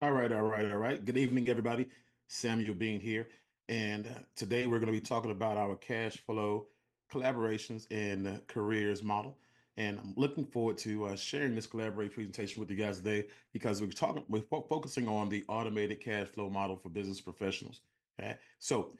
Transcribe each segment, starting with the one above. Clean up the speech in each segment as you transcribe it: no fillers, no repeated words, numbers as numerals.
All right. Good evening, everybody. Samuel Bean here. And today we're going to be talking about our cash flow collaborations and careers model. And I'm looking forward to sharing this collaborate presentation with you guys today because we're focusing on the automated cash flow model for business professionals. Okay. So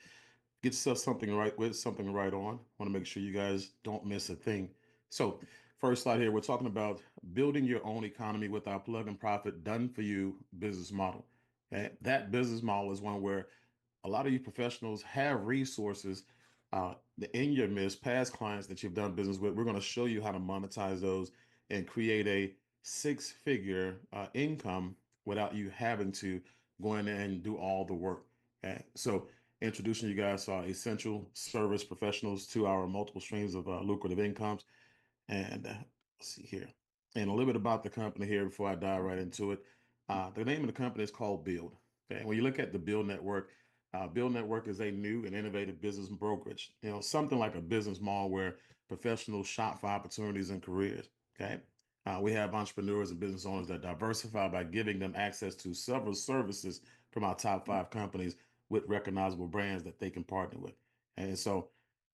get yourself something right on. Want to make sure you guys don't miss a thing. So, first slide here, we're talking about building your own economy with our plug and profit done for you business model. Okay? That business model is one where a lot of you professionals have resources in your midst, past clients that you've done business with. We're going to show you how to monetize those and create a six-figure income without you having to go in there and do all the work. Okay, so introducing you guys to our essential service professionals to our multiple streams of lucrative incomes. And let's see here. And a little bit about the company here before I dive right into it. The name of the company is called Build. Okay. When you look at the Build Network is a new and innovative business brokerage. Something like a business mall where professionals shop for opportunities and careers. Okay. We have entrepreneurs and business owners that diversify by giving them access to several services from our top five companies with recognizable brands that they can partner with. And so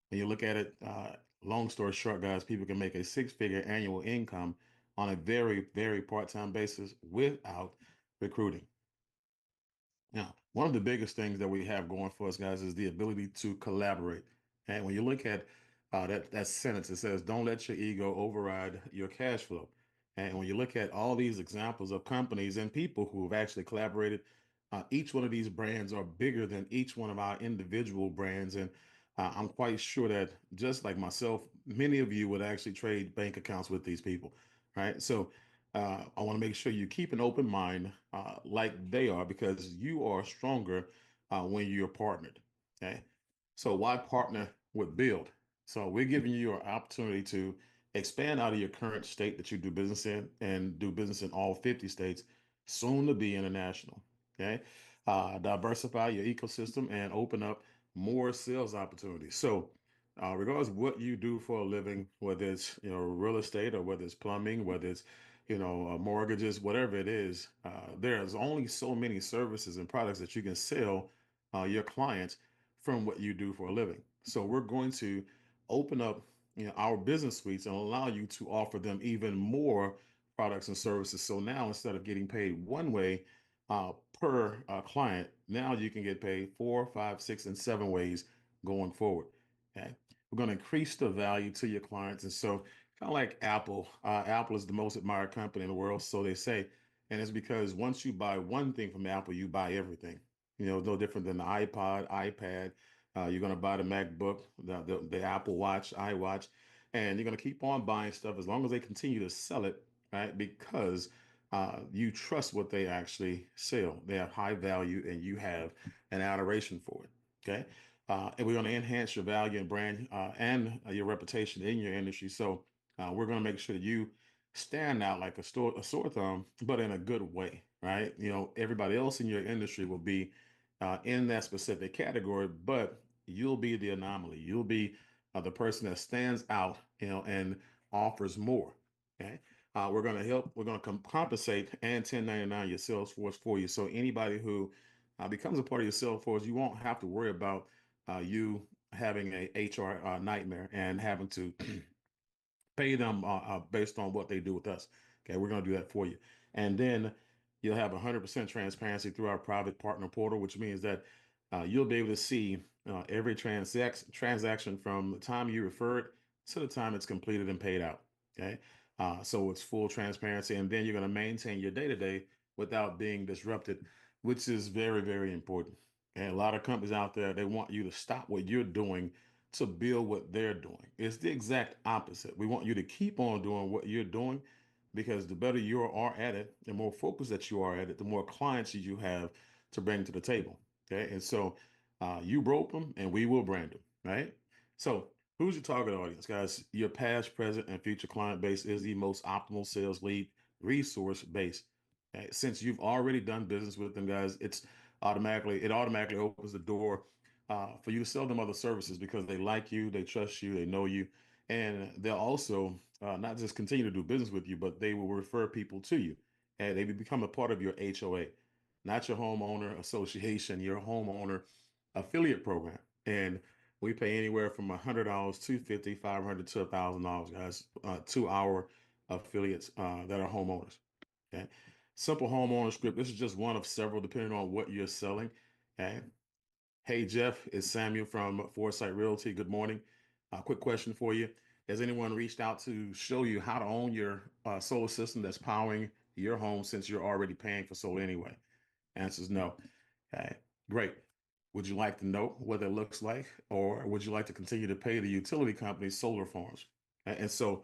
when you look at it, long story short, guys, people can make a six-figure annual income on a very, very part-time basis without recruiting. Now, one of the biggest things that we have going for us, guys, is the ability to collaborate. And when you look at that sentence, it says, "Don't let your ego override your cash flow." And when you look at all these examples of companies and people who have actually collaborated, each one of these brands are bigger than each one of our individual brands. And I'm quite sure that just like myself, many of you would actually trade bank accounts with these people, right? So I want to make sure you keep an open mind like they are because you are stronger when you're partnered. Okay. So why partner with Build? So we're giving you an opportunity to expand out of your current state that you do business in and do business in all 50 states, soon to be international. Okay. Diversify your ecosystem and open up more sales opportunities. So regardless of what you do for a living, whether it's real estate or whether it's plumbing, whether it's mortgages, whatever it is, there's only so many services and products that you can sell your clients from what you do for a living. So we're going to open up our business suites and allow you to offer them even more products and services. So now instead of getting paid one way uh, per client, now you can get paid four, five, six, and seven ways going forward. Okay. We're going to increase the value to your clients. And so kind of like Apple. Apple is the most admired company in the world, so they say. And it's because once you buy one thing from Apple, you buy everything. No different than the iPod, iPad. You're going to buy the MacBook, the Apple Watch, iWatch, and you're going to keep on buying stuff as long as they continue to sell it, right? Because you trust what they actually sell. They have high value, and you have an adoration for it. Okay. And we're going to enhance your value and brand and your reputation in your industry. So we're going to make sure that you stand out like a sore thumb, but in a good way, right? Everybody else in your industry will be in that specific category, but you'll be the anomaly. You'll be the person that stands out, and offers more. Okay. We're going to help, we're going to compensate and 1099 your Salesforce for you. So anybody who becomes a part of your Salesforce, you won't have to worry about you having a HR nightmare and having to pay them based on what they do with us. Okay, we're going to do that for you. And then you'll have 100% transparency through our private partner portal, which means that you'll be able to see every transaction from the time you refer it to the time it's completed and paid out. Okay, so it's full transparency, and then you're going to maintain your day to day without being disrupted, which is very, very important. And a lot of companies out there, they want you to stop what you're doing to build what they're doing. It's the exact opposite. We want you to keep on doing what you're doing because the better you are at it, the more focused that you are at it, the more clients you have to bring to the table. Okay. And so you broke them and we will brand them. Right. So who's your target audience, guys? Your past, present, and future client base is the most optimal sales lead resource base. Okay? Since you've already done business with them, guys, it automatically opens the door for you to sell them other services because they like you, they trust you, they know you, and they'll also not just continue to do business with you, but they will refer people to you, and they will become a part of your HOA. not your homeowner association, your homeowner affiliate program. And we pay anywhere from $100, 250, 500 to $1,000, guys, to our affiliates that are homeowners. Okay. Simple homeowner script. This is just one of several, depending on what you're selling. Okay. Hey, Jeff, it's Samuel from Foresight Realty. Good morning. Quick question for you. Has anyone reached out to show you how to own your solar system that's powering your home since you're already paying for solar anyway? Answers no. Okay, great. Would you like to know what it looks like, or would you like to continue to pay the utility company's solar farms? And so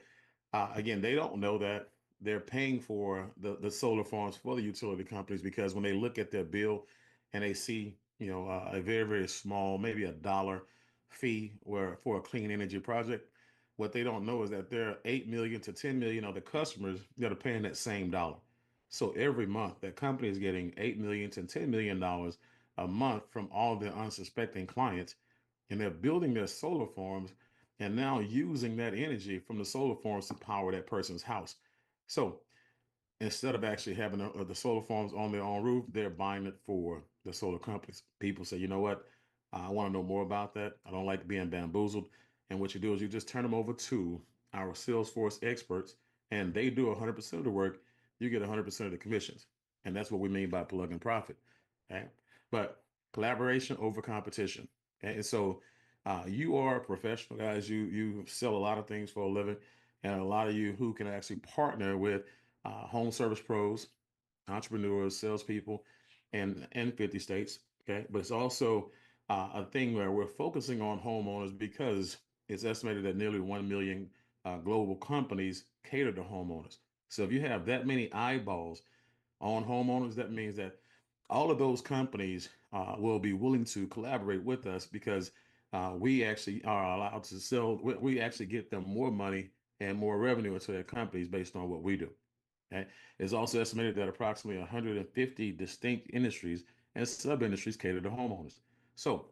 again, they don't know that they're paying for the solar farms for the utility companies, because when they look at their bill and they see, a very, very small, maybe $1 fee where for a clean energy project, what they don't know is that there are 8 million to 10 million other customers that are paying that same dollar. So every month, that company is getting 8 million to $10 million a month from all their unsuspecting clients, and they're building their solar farms and now using that energy from the solar farms to power that person's house. So instead of actually having the solar farms on their own roof, they're buying it for the solar companies. People say, you know what? I want to know more about that. I don't like being bamboozled. And what you do is you just turn them over to our Salesforce experts, and they do 100% of the work. You get 100% of the commissions. And that's what we mean by plug and profit. Okay. But collaboration over competition. Okay? And so you are a professional, guys. You sell a lot of things for a living, and a lot of you who can actually partner with home service pros, entrepreneurs, salespeople, and in 50 states. Okay, but it's also a thing where we're focusing on homeowners because it's estimated that nearly 1 million global companies cater to homeowners. So if you have that many eyeballs on homeowners, that means that all of those companies will be willing to collaborate with us, because we actually are allowed to sell. We actually get them more money and more revenue into their companies based on what we do. Okay? It's also estimated that approximately 150 distinct industries and sub-industries cater to homeowners. So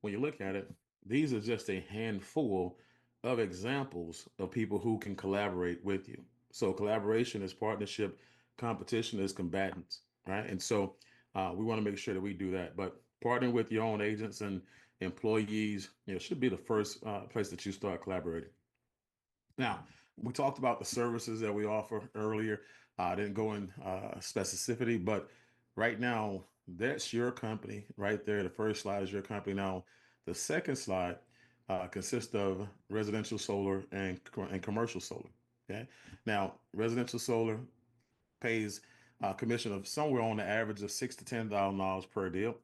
when you look at it, these are just a handful of examples of people who can collaborate with you. So collaboration is partnership, competition is combatants, right? And so we want to make sure that we do that. But partnering with your own agents and employees, should be the first place that you start collaborating. Now, we talked about the services that we offer earlier. I didn't go in specificity, but right now, that's your company right there. The first slide is your company. Now, the second slide consists of residential solar and commercial solar. Okay. Now, residential solar pays a commission of somewhere on the average of $6,000 to $10,000 per deal,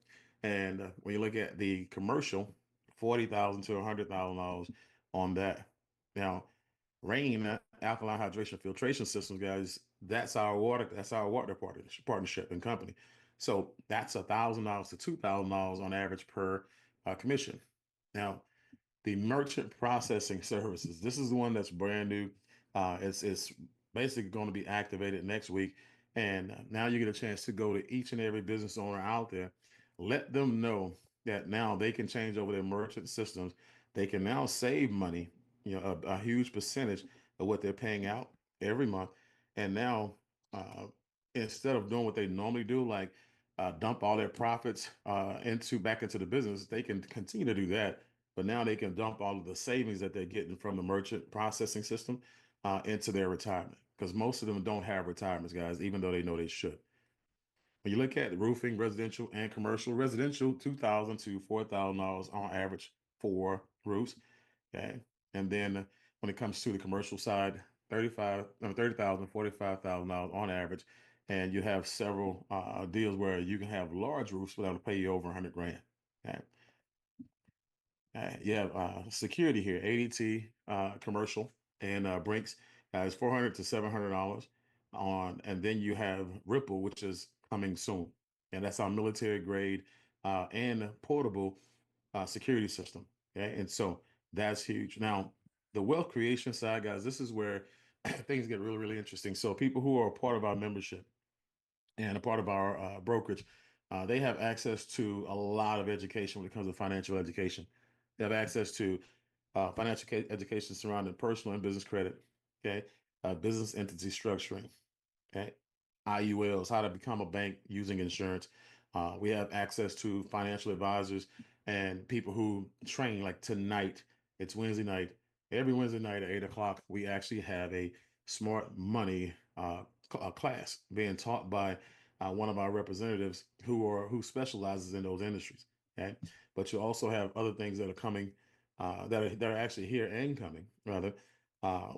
and when you look at the commercial, $40,000 to $100,000 on that. Now, Rain alkaline hydration filtration systems, guys. That's our water partnership and company. So that's $1,000 to $2,000 on average per commission. Now, the merchant processing services. This is the one that's brand new. It's basically going to be activated next week, and now you get a chance to go to each and every business owner out there, let them know that now they can change over their merchant systems. They can now save money, a huge percentage of what they're paying out every month, and now instead of doing what they normally do, like dump all their profits into back into the business, they can continue to do that, but now they can dump all of the savings that they're getting from the merchant processing system into their retirement, because most of them don't have retirements, guys, even though they know they should. When you look at roofing, residential and commercial, residential, $2,000 to $4,000 on average for roofs. Okay. And then when it comes to the commercial side, 35, no, 30,000, $45,000 on average. And you have several deals where you can have large roofs without to pay you over 100 grand. Okay. You have security here, ADT commercial, and Brinks is 400 to $700 on, and then you have Ripple, which is coming soon, and that's our military grade and portable security system. Okay, and so that's huge. Now, the wealth creation side, guys, this is where things get really, really interesting. So people who are a part of our membership and a part of our brokerage, they have access to a lot of education when it comes to financial education. They have access to financial education surrounding personal and business credit, okay, business entity structuring, okay, IULs, how to become a bank using insurance. We have access to financial advisors and people who train. Like tonight, it's Wednesday night. Every Wednesday night at 8 o'clock, we actually have a smart money class being taught by one of our representatives who specializes in those industries. Okay, but you also have other things that are coming, that are actually here and coming rather.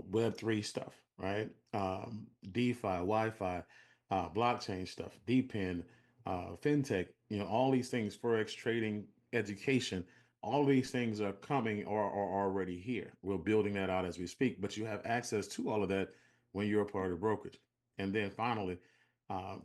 Web 3 stuff, right? DeFi, Wi-Fi, blockchain stuff, DePIN, fintech, all these things, forex trading, education, all these things are coming or are already here. We're building that out as we speak, but you have access to all of that when you're a part of the brokerage. And then finally,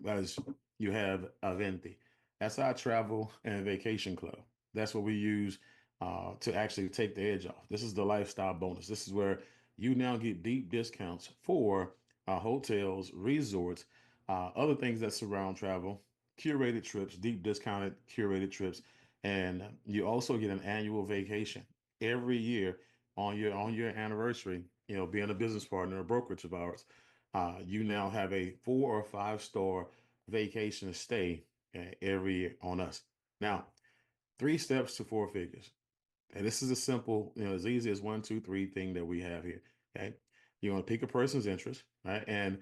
as you have Aventi, that's our travel and vacation club. That's what we use to actually take the edge off. This is the lifestyle bonus. This is where you now get deep discounts for hotels, resorts, other things that surround travel, curated trips, deep discounted curated trips, and you also get an annual vacation every year on your anniversary. Being a business partner, a brokerage of ours, you now have a 4 or 5 star vacation stay every year on us. Now, 3 steps to 4 figures. And this is a simple, as easy as one, two, three thing that we have here. Okay. You want to pick a person's interest, right? And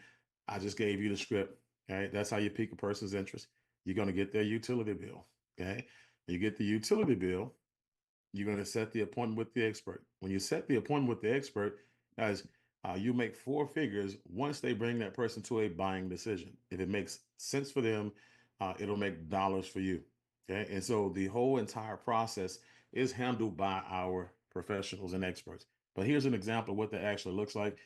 I just gave you the script. Okay. That's how you pick a person's interest. You're going to get their utility bill. Okay. You get the utility bill, you're going to set the appointment with the expert. When you set the appointment with the expert, guys, you make 4 figures once they bring that person to a buying decision. If it makes sense for them, it'll make dollars for you. Okay. And so the whole entire process is handled by our professionals and experts. But here's an example of what that actually looks like.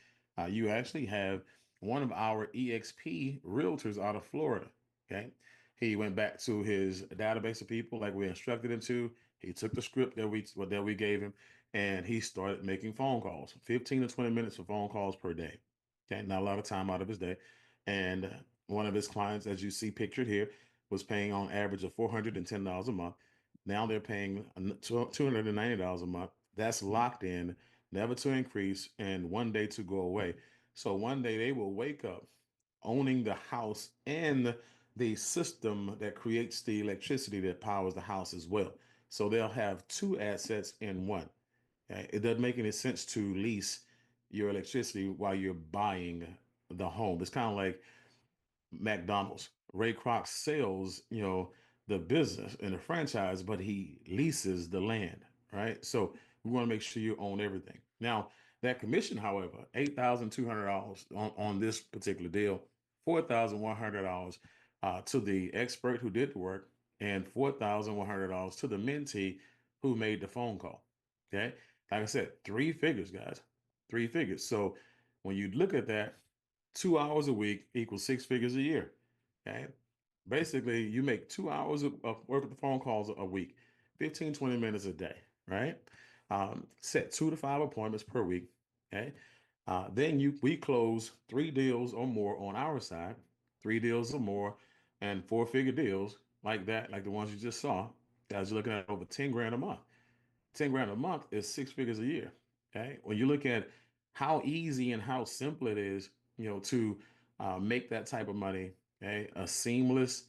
You actually have one of our EXP realtors out of Florida. Okay. He went back to his database of people like we instructed him to. He took the script that we gave him, and he started making phone calls, 15 to 20 minutes of phone calls per day. Okay, not a lot of time out of his day. And one of his clients, as you see pictured here, was paying on average of $410 a month. Now they're paying $290 a month. That's locked in, never to increase, and one day to go away. So one day they will wake up owning the house and the system that creates the electricity that powers the house as well. So they'll have two assets in one. Okay? It doesn't make any sense to lease your electricity while you're buying the home. It's kind of like McDonald's. Ray Kroc sells, the business and the franchise, but he leases the land, right? So we want to make sure you own everything. Now, that commission, however, $8,200 on this particular deal, $4,100 to the expert who did the work, and $4,100 to the mentee who made the phone call. Okay. Like I said, 3 figures, guys, 3 figures. So when you look at that, 2 hours a week equals 6 figures a year. Okay. Basically, you make 2 hours of work with the phone calls a week, 15, 20 minutes a day, right? Set 2 to 5 appointments per week. Okay. Then we close 3 deals or more on our side, 3 deals or more, and 4 figure deals like that, like the ones you just saw. Guys, you're looking at over 10 grand a month. 10 grand a month is 6 figures a year. Okay. When you look at how easy and how simple it is, to make that type of money, okay, a seamless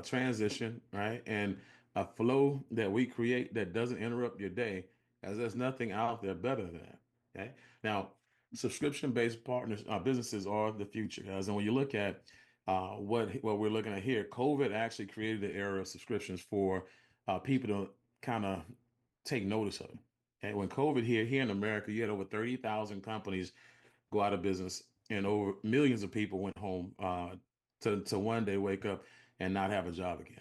transition, right? And a flow that we create that doesn't interrupt your day, as there's nothing out there better than that. Okay. Now, subscription-based partners, businesses are the future, guys. And when you look at what we're looking at here, COVID actually created the era of subscriptions for people to kind of take notice of it. And when COVID here in America, you had over 30,000 companies go out of business, and over millions of people went home to one day wake up and not have a job again.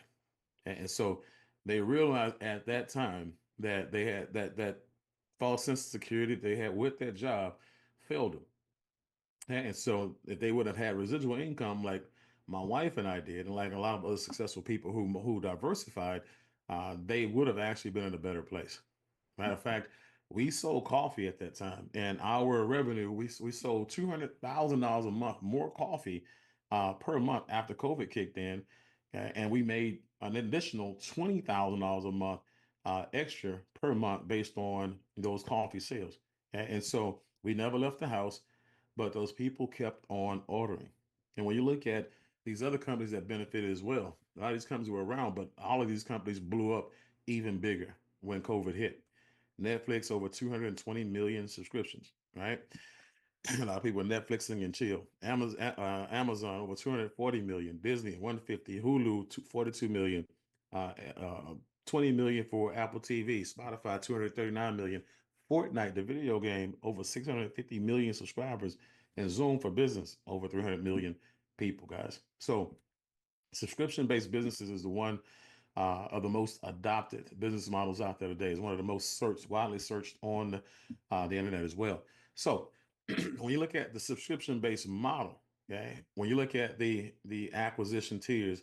And so they realized at that time that they had that false sense of security they had with that job failed them. And so if they would have had residual income like my wife and I did, and like a lot of other successful people who diversified, they would have actually been in a better place. Matter of fact, we sold coffee at that time, and our revenue we sold $200,000 a month more coffee per month after COVID kicked in, and we made an additional $20,000 a month extra per month based on those coffee sales. And so we never left the house, but those people kept on ordering. And when you look at these other companies that benefited as well. A lot of these companies were around, but all of these companies blew up even bigger when COVID hit. Netflix over 220 million subscriptions, right? A lot of people are Netflixing and chill. Amazon over 240 million, Disney 150, Hulu 42 million, uh, uh, 20 million for Apple TV, Spotify 239 million, Fortnite the video game over 650 million subscribers, and Zoom for Business over 300 million people, guys. So subscription-based businesses is the one of the most adopted business models out there today. It's one of the most searched, widely searched on the internet as well. So when you look at the subscription-based model, okay, when you look at the acquisition tiers,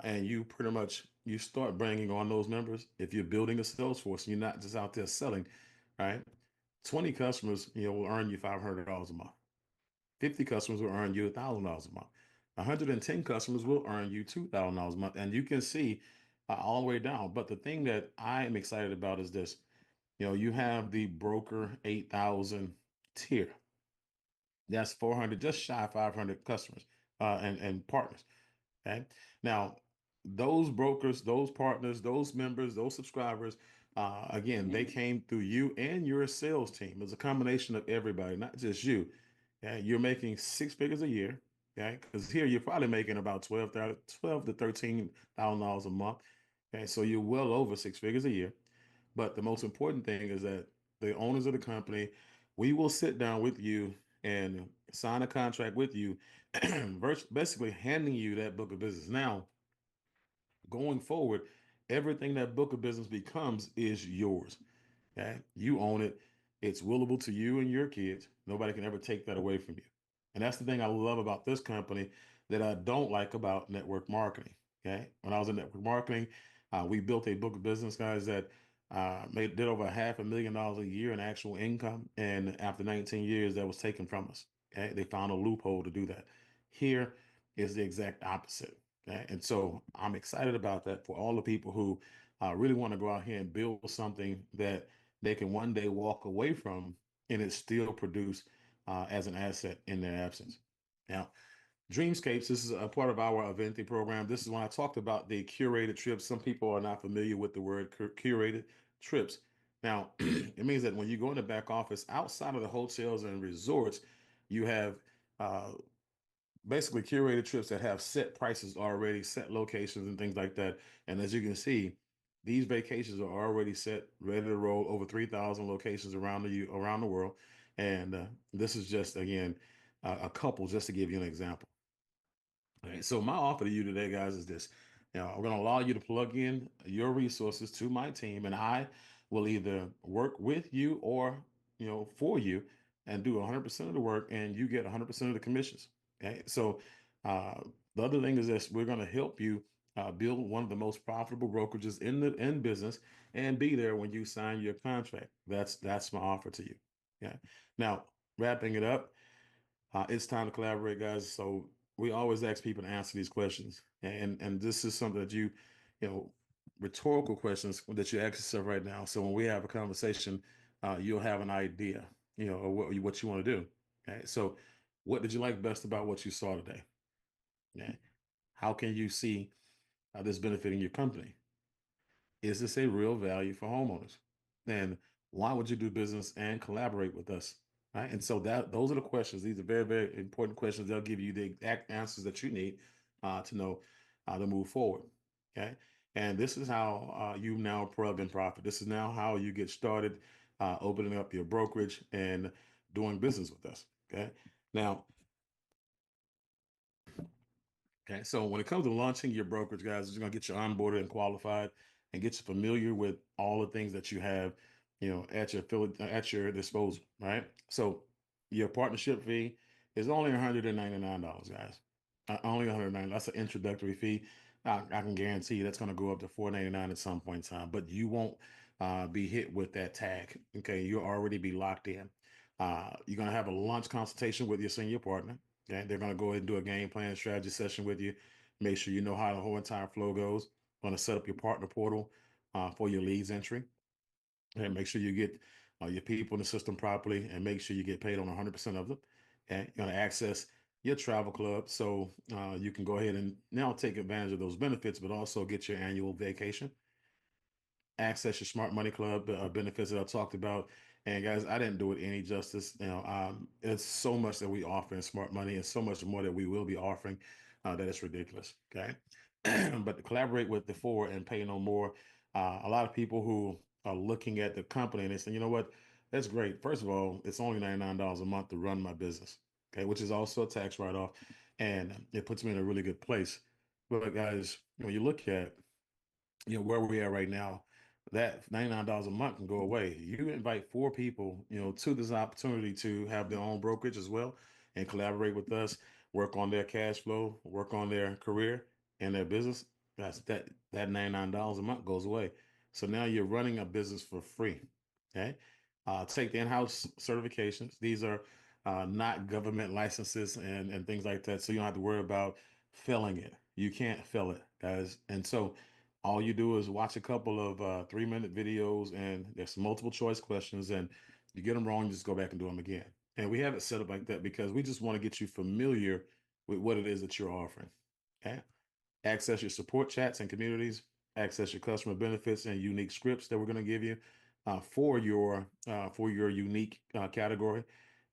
and you pretty much you start bringing on those members. If you're building a sales force, and you're not just out there selling, right? 20 customers, will earn you $500 a month. 50 customers will earn you $1,000 a month. 110 customers will earn you $2,000 a month. And you can see all the way down. But the thing that I am excited about is this. You have the broker 8,000 tier. That's 400, just shy of 500 customers and partners. Okay. Now, those brokers, those partners, those members, those subscribers, again, they came through you and your sales team. It's a combination of everybody, not just you. Okay. You're making 6 figures a year. Okay. Because here you're probably making about 12 to $13,000 a month. Okay. So you're well over 6 figures a year. But the most important thing is that the owners of the company, we will sit down with you and sign a contract with you, basically handing you that book of business. Now, going forward, everything that book of business becomes is yours. Okay. You own it. It's willable to you and your kids. Nobody can ever take that away from you. And that's the thing I love about this company that I don't like about network marketing. Okay. When I was in network marketing, we built a book of business, guys, that did over $500,000 a year in actual income. And after 19 years, that was taken from us. Okay. They found a loophole to do that. Here is the exact opposite. Okay. And so I'm excited about that for all the people who really want to go out here and build something that they can one day walk away from and it still produce as an asset in their absence. Now, Dreamscapes, this is a part of our eventing program. This is when I talked about the curated trips. Some people are not familiar with the word curated trips. Now, it means that when you go in the back office outside of the hotels and resorts, you have basically curated trips that have set prices already, set locations and things like that. And as you can see, these vacations are already set, ready to roll over 3,000 locations around the world. And this is just again a couple, just to give you an example. Okay, so my offer to you today, guys, is this. I'm going to allow you to plug in your resources to my team, and I will either work with you or, for you and do 100% of the work, and you get 100% of the commissions. Okay, so uh, the other thing is this: we're going to help you build one of the most profitable brokerages in business, and be there when you sign your contract. That's my offer to you. Yeah. Now, wrapping it up. It's time to collaborate, guys. So we always ask people to answer these questions, and this is something that you know, rhetorical questions that you ask yourself right now. So when we have a conversation, you'll have an idea, of what you want to do. Okay. So what did you like best about what you saw today? Okay. How can you see this benefiting your company? Is this a real value for homeowners? And why would you do business and collaborate with us? Right. And so that those are the questions. These are very, very important questions. They'll give you the exact answers that you need to know how to move forward. Okay. And this is how you now plug and profit. This is now how you get started opening up your brokerage and doing business with us. Okay. Now, okay, so when it comes to launching your brokerage, guys, it's going to get you onboarded and qualified and get you familiar with all the things that you have, at your disposal, right? So your partnership fee is only $199, guys. Only 199. That's an introductory fee. I can guarantee you that's going to go up to 499 at some point in time, but you won't be hit with that tag. Okay, you'll already be locked in. You're going to have a lunch consultation with your senior partner. Okay, they're going to go ahead and do a game plan strategy session with you. Make sure you know how the whole entire flow goes. Going to set up your partner portal for your leads entry, and make sure you get your people in the system properly, and make sure you get paid on 100% of them. Okay, you're going to access your travel club. So you can go ahead and now take advantage of those benefits, but also get your annual vacation, access your smart money club benefits that I talked about. And guys, I didn't do it any justice. It's so much that we offer in smart money and so much more that we will be offering that it's ridiculous. Okay. But to collaborate with the four and pay no more, a lot of people who are looking at the company and they say, you know what, that's great. First of all, it's only $99 a month to run my business. Okay, which is also a tax write-off, and it puts me in a really good place. But guys, when you look at where we are right now, that $99 a month can go away. You invite four people to this opportunity to have their own brokerage as well and collaborate with us, work on their cash flow, work on their career and their business. That $99 a month goes away. So now you're running a business for free. Okay. Take the in-house certifications. These are not government licenses and things like that, so you don't have to worry about filling it. You can't fill it, guys. And so all you do is watch a couple of 3-minute videos, and there's multiple choice questions, and you get them wrong, you just go back and do them again. And we have it set up like that because we just want to get you familiar with what it is that you're offering. Okay. Access your support chats and communities, access your customer benefits and unique scripts that we're going to give you for your unique category.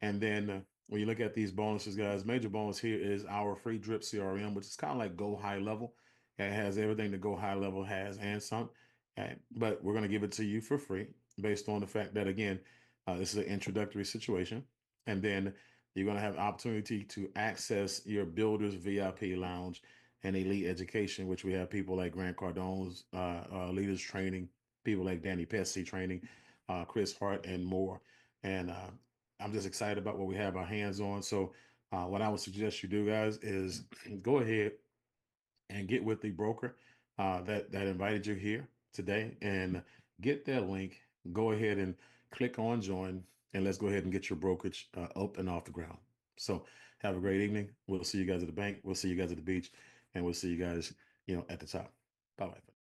And then when you look at these bonuses, guys, major bonus here is our free drip CRM, which is kind of like go high level. It has everything that go high level has and some. Okay? But we're going to give it to you for free based on the fact that, again, this is an introductory situation. And then you're going to have opportunity to access your builder's VIP lounge and elite education, which we have people like Grant Cardone's leaders training, people like Danny Pesci training, Chris Hart, and more. And I'm just excited about what we have our hands on. So, what I would suggest you do, guys, is go ahead and get with the broker that invited you here today, and get that link. Go ahead and click on join, and let's go ahead and get your brokerage up and off the ground. So have a great evening. We'll see you guys at the bank. We'll see you guys at the beach, and we'll see you guys, at the top. Bye bye.